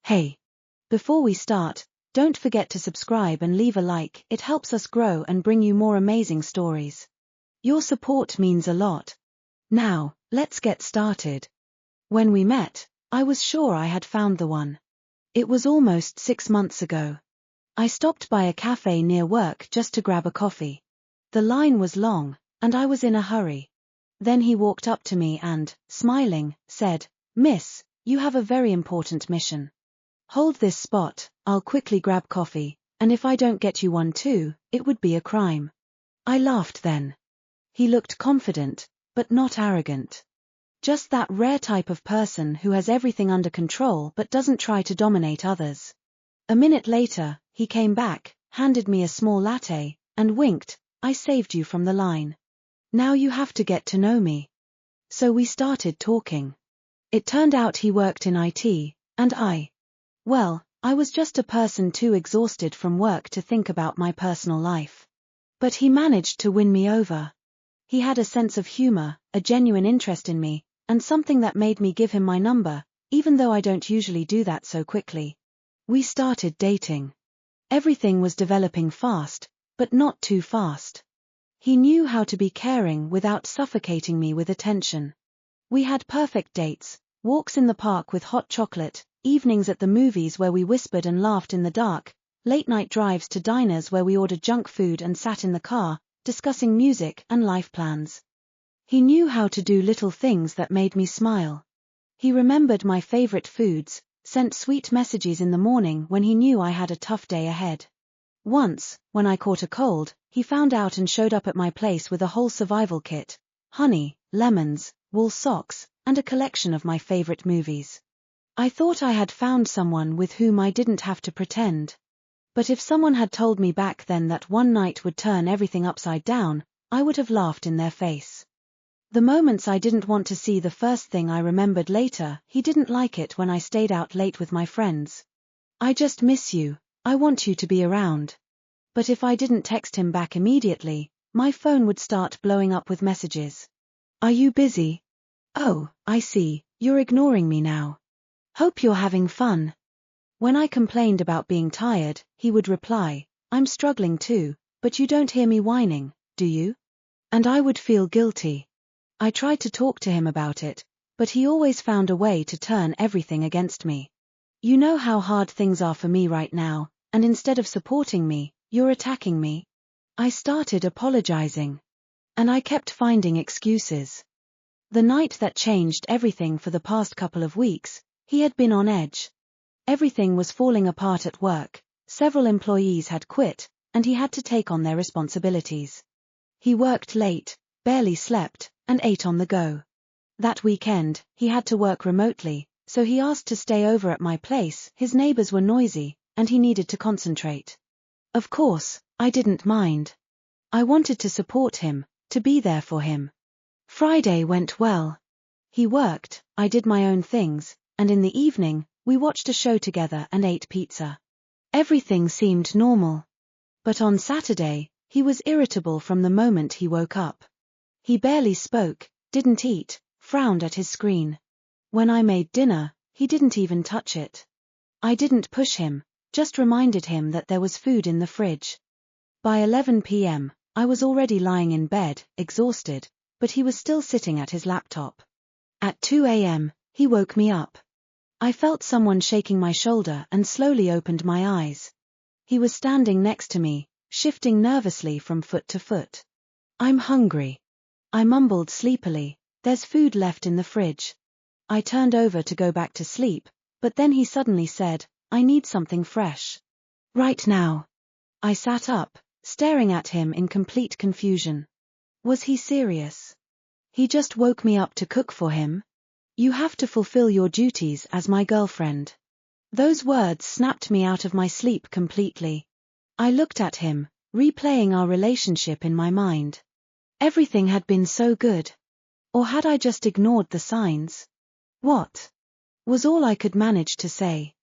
Hey! Before we start, don't forget to subscribe and leave a like. It helps us grow and bring you more amazing stories. Your support means a lot. Now, let's get started. When we met, I was sure I had found the one. It was almost 6 months ago. I stopped by a cafe near work just to grab a coffee. The line was long, and I was in a hurry. Then he walked up to me and, smiling, said, "Miss, you have a very important mission. Hold this spot, I'll quickly grab coffee, and if I don't get you one too, it would be a crime." I laughed then. He looked confident, but not arrogant. Just that rare type of person who has everything under control but doesn't try to dominate others. A minute later, he came back, handed me a small latte, and winked, "I saved you from the line. Now you have to get to know me." So we started talking. It turned out he worked in IT, and I was just a person too exhausted from work to think about my personal life. But he managed to win me over. He had a sense of humor, a genuine interest in me, and something that made me give him my number, even though I don't usually do that so quickly. We started dating. Everything was developing fast, but not too fast. He knew how to be caring without suffocating me with attention. We had perfect dates, walks in the park with hot chocolate, evenings at the movies where we whispered and laughed in the dark, late-night drives to diners where we ordered junk food and sat in the car, discussing music and life plans. He knew how to do little things that made me smile. He remembered my favorite foods, sent sweet messages in the morning when he knew I had a tough day ahead. Once, when I caught a cold, he found out and showed up at my place with a whole survival kit: honey, lemons, wool socks, and a collection of my favorite movies. I thought I had found someone with whom I didn't have to pretend. But if someone had told me back then that one night would turn everything upside down, I would have laughed in their face. The moments I didn't want to see, the first thing I remembered later, he didn't like it when I stayed out late with my friends. "I just miss you, I want you to be around." But if I didn't text him back immediately, my phone would start blowing up with messages. "Are you busy? Oh, I see, you're ignoring me now. Hope you're having fun." When I complained about being tired, he would reply, "I'm struggling too, but you don't hear me whining, do you?" And I would feel guilty. I tried to talk to him about it, but he always found a way to turn everything against me. "You know how hard things are for me right now, and instead of supporting me, you're attacking me." I started apologizing. And I kept finding excuses. The night that changed everything: for the past couple of weeks, he had been on edge. Everything was falling apart at work, several employees had quit, and he had to take on their responsibilities. He worked late, barely slept, and ate on the go. That weekend, he had to work remotely, so he asked to stay over at my place. His neighbors were noisy, and he needed to concentrate. Of course, I didn't mind. I wanted to support him, to be there for him. Friday went well. He worked, I did my own things, and in the evening, we watched a show together and ate pizza. Everything seemed normal. But on Saturday, he was irritable from the moment he woke up. He barely spoke, didn't eat, frowned at his screen. When I made dinner, he didn't even touch it. I didn't push him, just reminded him that there was food in the fridge. By 11 p.m., I was already lying in bed, exhausted, but he was still sitting at his laptop. At 2 a.m., he woke me up. I felt someone shaking my shoulder and slowly opened my eyes. He was standing next to me, shifting nervously from foot to foot. "I'm hungry." I mumbled sleepily, "There's food left in the fridge." I turned over to go back to sleep, but then he suddenly said, "I need something fresh. Right now." I sat up, staring at him in complete confusion. Was he serious? He just woke me up to cook for him? "You have to fulfill your duties as my girlfriend." Those words snapped me out of my sleep completely. I looked at him, replaying our relationship in my mind. Everything had been so good. Or had I just ignored the signs? "What?" was all I could manage to say.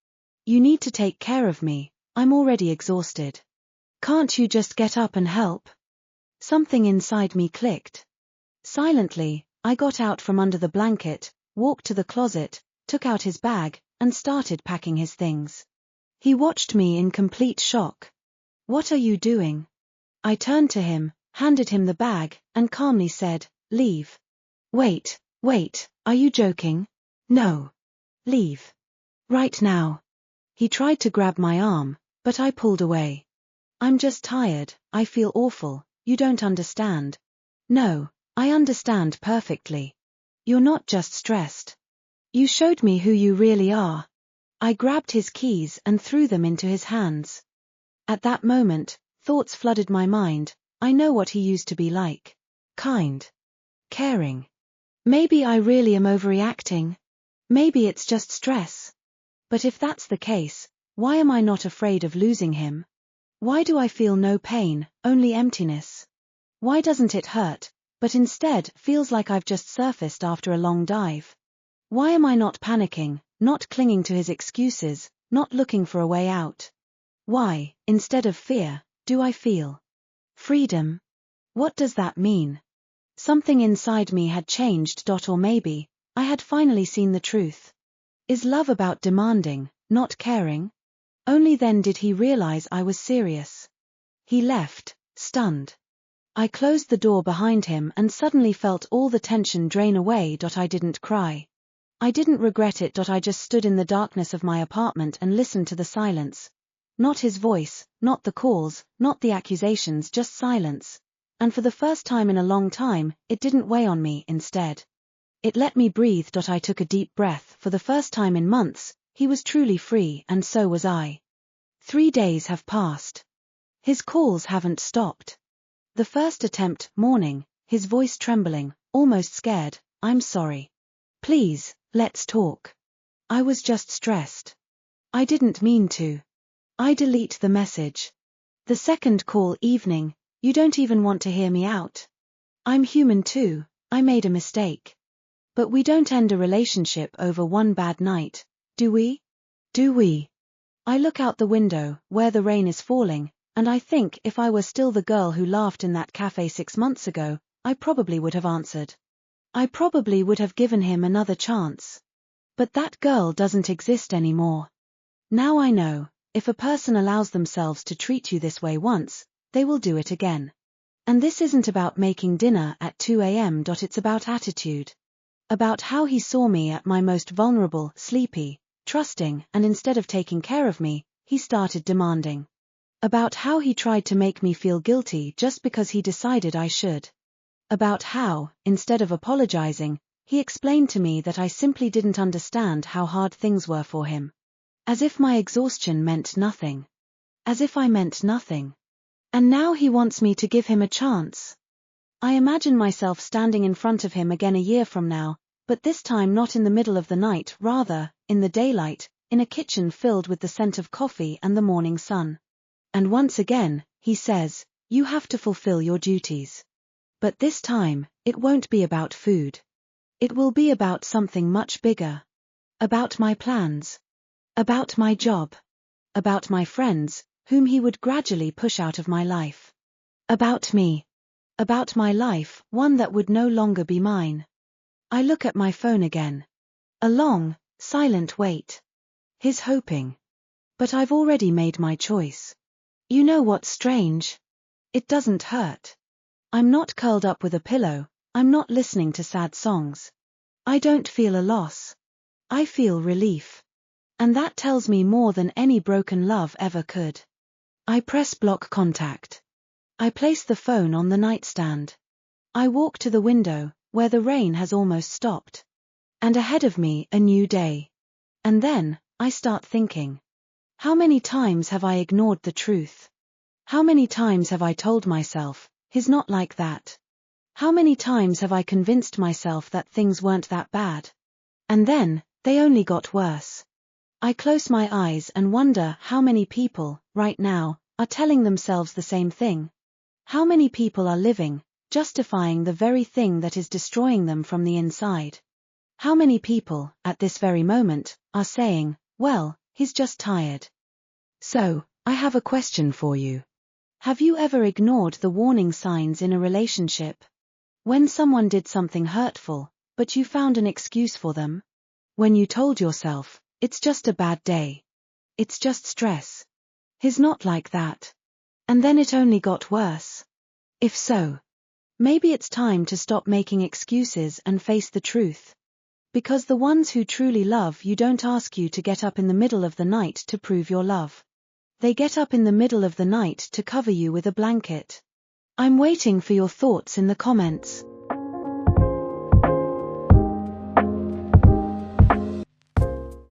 "You need to take care of me, I'm already exhausted. Can't you just get up and help?" Something inside me clicked. Silently, I got out from under the blanket, walked to the closet, took out his bag, and started packing his things. He watched me in complete shock. "What are you doing?" I turned to him, handed him the bag, and calmly said, "Leave." Wait, are you joking? No. Leave. Right now." He tried to grab my arm, but I pulled away. "I'm just tired, I feel awful, you don't understand." "No, I understand perfectly. You're not just stressed. You showed me who you really are." I grabbed his keys and threw them into his hands. At that moment, thoughts flooded my mind. I know what he used to be like. Kind. Caring. Maybe I really am overreacting. Maybe it's just stress. But if that's the case, why am I not afraid of losing him? Why do I feel no pain, only emptiness? Why doesn't it hurt, but instead feels like I've just surfaced after a long dive? Why am I not panicking, not clinging to his excuses, not looking for a way out? Why, instead of fear, do I feel freedom? What does that mean? Something inside me had changed. Or maybe I had finally seen the truth. Is love about demanding, not caring? Only then did he realize I was serious. He left, stunned. I closed the door behind him and suddenly felt all the tension drain away. I didn't cry. I didn't regret it. I just stood in the darkness of my apartment and listened to the silence. Not his voice, not the calls, not the accusations, just silence. And for the first time in a long time, it didn't weigh on me. Instead, it let me breathe. I took a deep breath. For the first time in months, he was truly free, and so was I. 3 days have passed. His calls haven't stopped. The first attempt, morning, his voice trembling, almost scared. "I'm sorry. Please, let's talk. I was just stressed. I didn't mean to." I delete the message. The second call, evening. "You don't even want to hear me out. I'm human too, I made a mistake. But we don't end a relationship over one bad night, do we? Do we?" I look out the window, where the rain is falling, and I think if I were still the girl who laughed in that cafe 6 months ago, I probably would have answered. I probably would have given him another chance. But that girl doesn't exist anymore. Now I know, if a person allows themselves to treat you this way once, they will do it again. And this isn't about making dinner at 2 a.m. It's about attitude. About how he saw me at my most vulnerable, sleepy, trusting, and instead of taking care of me, he started demanding. About how he tried to make me feel guilty just because he decided I should. About how, instead of apologizing, he explained to me that I simply didn't understand how hard things were for him. As if my exhaustion meant nothing. As if I meant nothing. And now he wants me to give him a chance. I imagine myself standing in front of him again a year from now, but this time not in the middle of the night, rather, in the daylight, in a kitchen filled with the scent of coffee and the morning sun. And once again, he says, "You have to fulfill your duties." But this time, it won't be about food. It will be about something much bigger. About my plans. About my job. About my friends, whom he would gradually push out of my life. About me. About my life, one that would no longer be mine. I look at my phone again. A long, silent wait. His hoping. But I've already made my choice. You know what's strange? It doesn't hurt. I'm not curled up with a pillow, I'm not listening to sad songs. I don't feel a loss. I feel relief. And that tells me more than any broken love ever could. I press block contact. I place the phone on the nightstand. I walk to the window, where the rain has almost stopped. And ahead of me, a new day. And then, I start thinking. How many times have I ignored the truth? How many times have I told myself, he's not like that? How many times have I convinced myself that things weren't that bad? And then, they only got worse. I close my eyes and wonder how many people, right now, are telling themselves the same thing. How many people are living, justifying the very thing that is destroying them from the inside. How many people, at this very moment, are saying, well, he's just tired. So, I have a question for you. Have you ever ignored the warning signs in a relationship? When someone did something hurtful, but you found an excuse for them? When you told yourself, It's just a bad day. It's just stress. He's not like that. And then it only got worse. If so, maybe it's time to stop making excuses and face the truth. Because the ones who truly love you don't ask you to get up in the middle of the night to prove your love. They get up in the middle of the night to cover you with a blanket. I'm waiting for your thoughts in the comments.